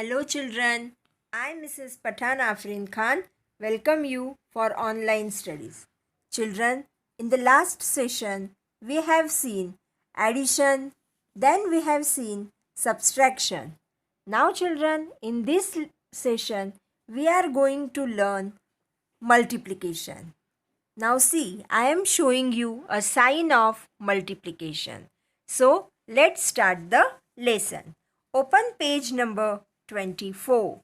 Hello children, I Mrs. Pathan Afrin Khan welcome you for online studies. Children, in the last session we have seen addition, then we have seen subtraction. Now children, in this session we are going to learn multiplication. Now see, I am showing you a sign of multiplication. So let's start the lesson. Open page number 24.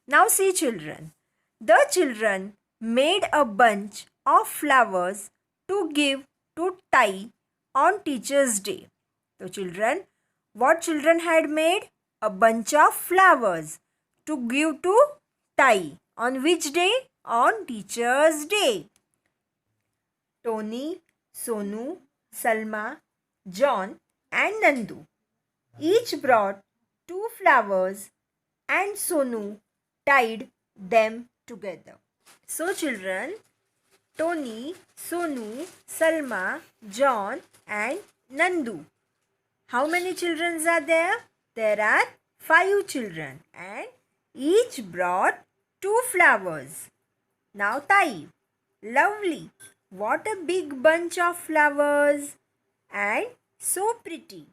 Now see children, the children made a bunch of flowers to give to tie on Teacher's Day. So children, what children had made? A bunch of flowers to give to tie. On which day? On Teacher's Day. Tony, Sonu, Salma, John and Nandu each brought two flowers and Sonu tied them together. So children, Tony, Sonu, Salma, John and Nandu. How many children are there? There are 5 children and each brought 2 flowers. Now tie. Lovely. What a big bunch of flowers and so pretty.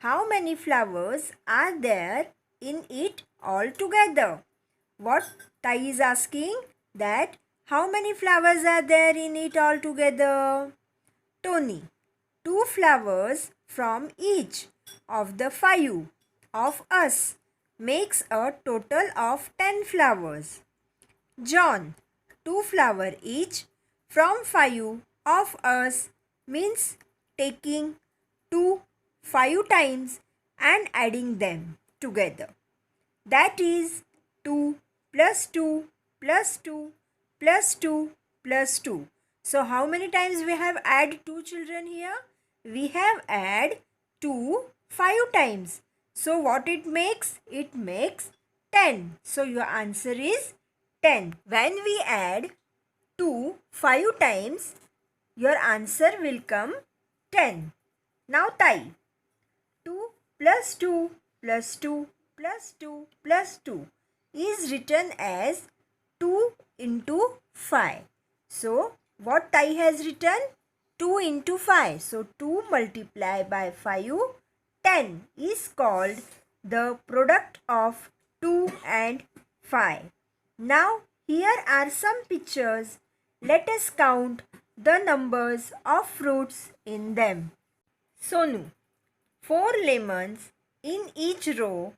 How many flowers are there in it all together? What Tai is asking that how many flowers are there in it all together? Tony, 2 flowers from each of the 5 of us makes a total of 10 flowers. John, 2 flowers each from 5 of us means taking 2 5 times and adding them together. That is 2 plus 2 plus 2 plus 2 plus 2. So how many times we have add 2 children here? We have add 2 5 times. So what it makes? It makes 10. So your answer is 10. When we add 2 5 times, your answer will come 10. Now tie. 2 plus 2 plus 2 plus 2 plus 2 is written as 2 into 5. So, what Tai has written? 2 into 5. So, 2 multiplied by 5, 10 is called the product of 2 and 5. Now, here are some pictures. Let us count the numbers of fruits in them. Sonu, 4 lemons in each row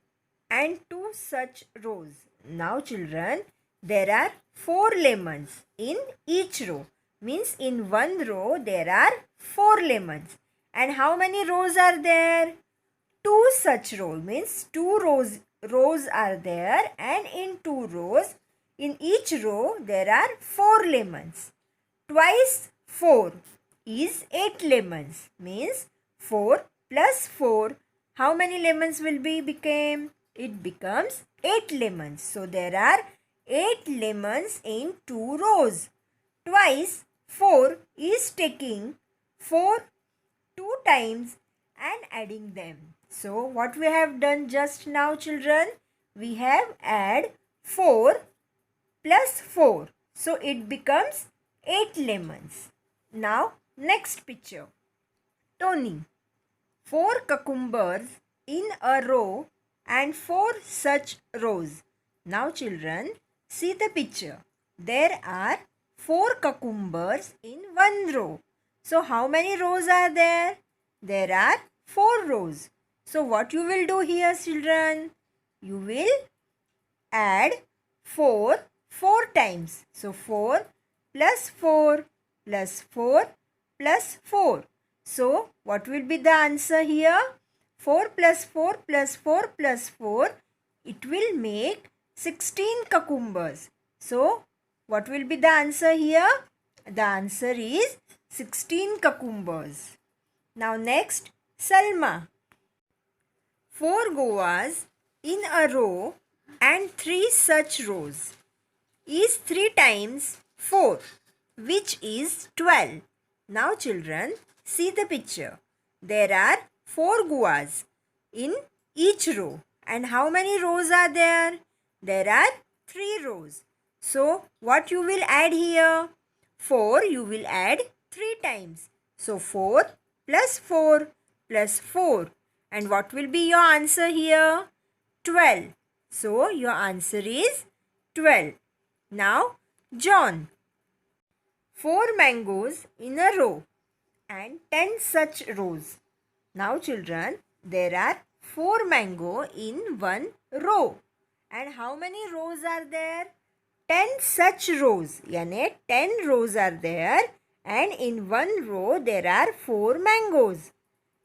and 2 such rows. Now children, there are 4 lemons in each row. Means in one row there are 4 lemons. And how many rows are there? 2 such rows. Means 2 rows are there, and in 2 rows, in each row there are 4 lemons. Twice 4 is 8 lemons. Means 4 plus 4, how many lemons will became? It becomes 8 lemons. So there are 8 lemons in 2 rows. Twice 4 is taking 4 2 times and adding them. So what we have done just now children? We have add 4 plus 4. So it becomes 8 lemons. Now next picture. Tony, 4 cucumbers in a row and 4 such rows. Now children, see the picture. There are 4 cucumbers in one row. So how many rows are there? There are 4 rows. So what you will do here children? You will add 4 times. So 4 plus 4 plus 4 plus 4. So what will be the answer here? 4 plus 4 plus 4 plus 4. It will make 16 cucumbers. So what will be the answer here? The answer is 16 cucumbers. Now next, Salma. 4 guavas in a row and 3 such rows is 3 times 4, which is 12. Now children, see the picture. There are 4 guavas in each row And how many rows are there? There are 3 rows. So what you will add here? 4 you will add 3 times. So 4 plus 4 plus 4. And what will be your answer here? 12. So your answer is 12. Now John. 4 mangoes in a row and 10 such rows. Now children, there are 4 mango in one row. And how many rows are there? 10 such rows. Yani 10 rows are there and in one row there are 4 mangoes.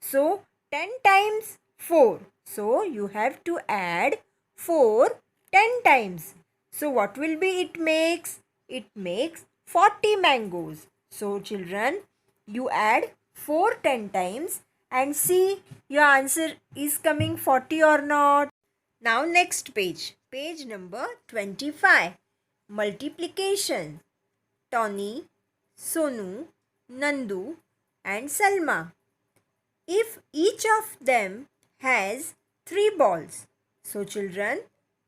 So 10 times 4. So you have to add 4 10 times. So what will be it makes? It makes 40 mangoes. So children, you add 4 10 times and see your answer is coming 40 or not. Now next page. Page number 25. Multiplication. Tony, Sonu, Nandu and Salma. If each of them has 3 balls. So children,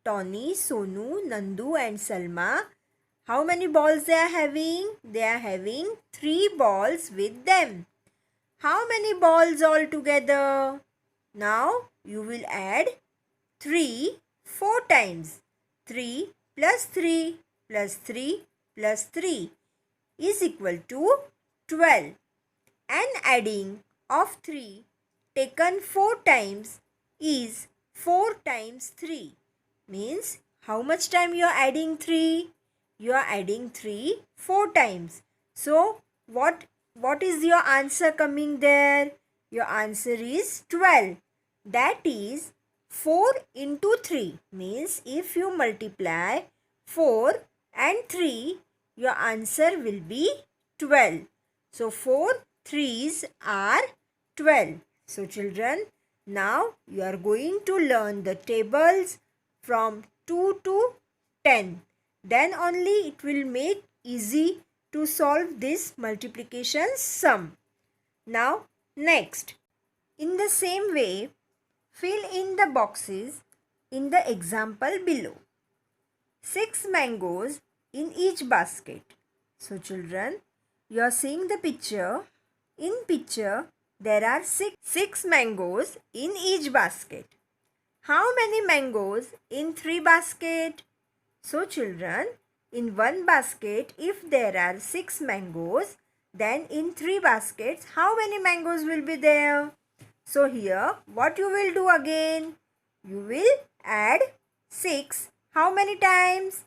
Tony, Sonu, Nandu and Salma, how many balls they are having? They are having 3 balls with them. How many balls all together? Now you will add 3 4 times. 3 plus 3 plus 3 plus 3 is equal to 12. And adding of 3 taken 4 times is 4 times 3. Means how much time you are adding 3? You are adding 3 4 times. So what is your answer coming there? Your answer is 12. That is 4 into 3. Means if you multiply 4 and 3, your answer will be 12. So 4 3s are 12. So children, now you are going to learn the tables from 2 to 10. Then only it will make easy to solve this multiplication sum. Now next, in the same way, fill in the boxes in the example below. 6 mangoes in each basket. So children, you are seeing the picture. In picture, there are 6 mangoes in each basket. How many mangoes in 3 basket? So children, in one basket, if there are 6 mangoes, then in 3 baskets, how many mangoes will be there? So here, what you will do again? You will add 6. How many times?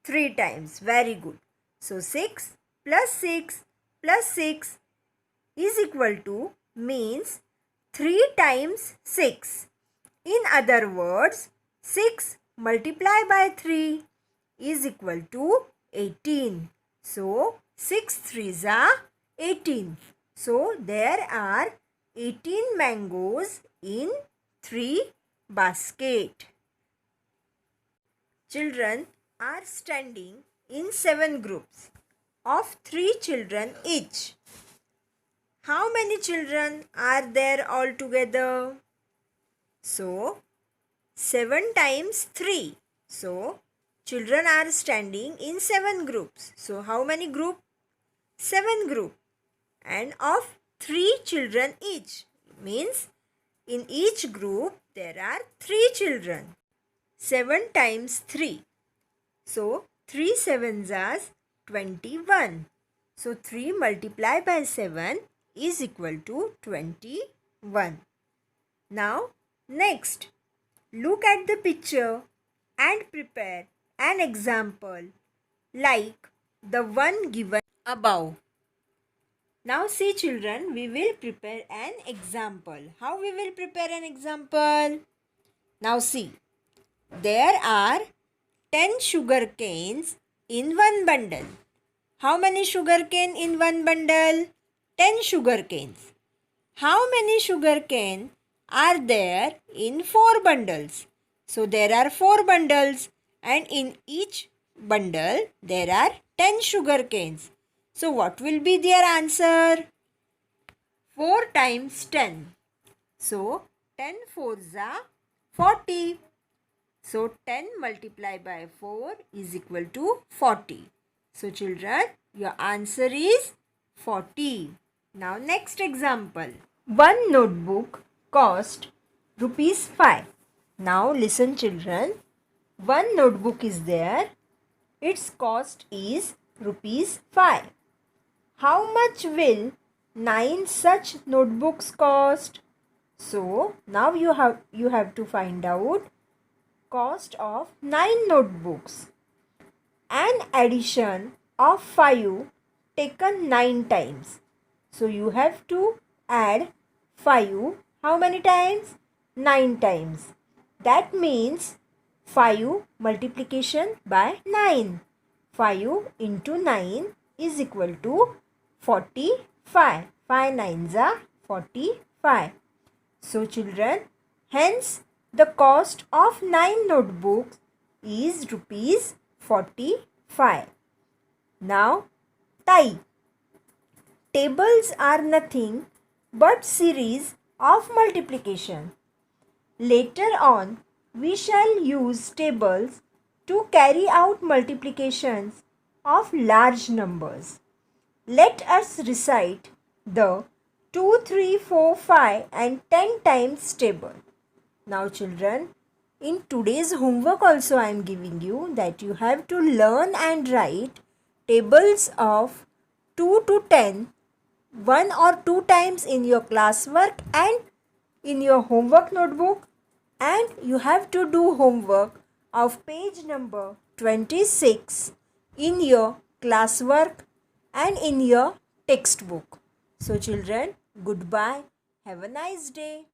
3 times. Very good. So 6 plus 6 plus 6 is equal to means 3 times 6. In other words, 6 multiplied by 3 is equal to 18. So 6 threes are 18. So there are 18 mangoes in 3 basket. Children are standing in 7 groups of 3 children each. How many children are there altogether? So 7 times 3. So children are standing in 7 groups. So how many group? 7 group. And of 3 children each. Means in each group there are 3 children. 7 times 3. So 3 sevens are 21. So 3 multiplied by 7 is equal to 21. Now next, look at the picture and prepare an example like the one given above. Now see children, we will prepare an example. How we will prepare an example? Now see, there are 10 sugar canes in one bundle. How many sugar cane in one bundle? 10 sugar canes. How many sugar cane are there in 4 bundles? So there are 4 bundles and in each bundle there are 10 sugar canes. So what will be their answer? 4 times 10. So 10 fours are 40. So 10 multiplied by 4 is equal to 40. So children, your answer is 40. Now next example. One notebook cost rupees 5. Now listen children. One notebook is there. Its cost is rupees 5. How much will 9 such notebooks cost? So now you have to find out cost of 9 notebooks. An addition of 5 taken 9 times. So you have to add 5 how many times? 9 times. That means 5 multiplication by 9. 5 into 9 is equal to 45. 5 nines are 45. So children, hence the cost of 9 notebooks is rupees 45. Now, tie. Tables are nothing but series of multiplication. Later on, we shall use tables to carry out multiplications of large numbers. Let us recite the 2, 3, 4, 5 and 10 times table. Now children, in today's homework also I am giving you that you have to learn and write tables of 2 to 10 one or two times in your classwork and in your homework notebook, and you have to do homework of page number 26 in your classwork and in your textbook. So children, goodbye. Have a nice day.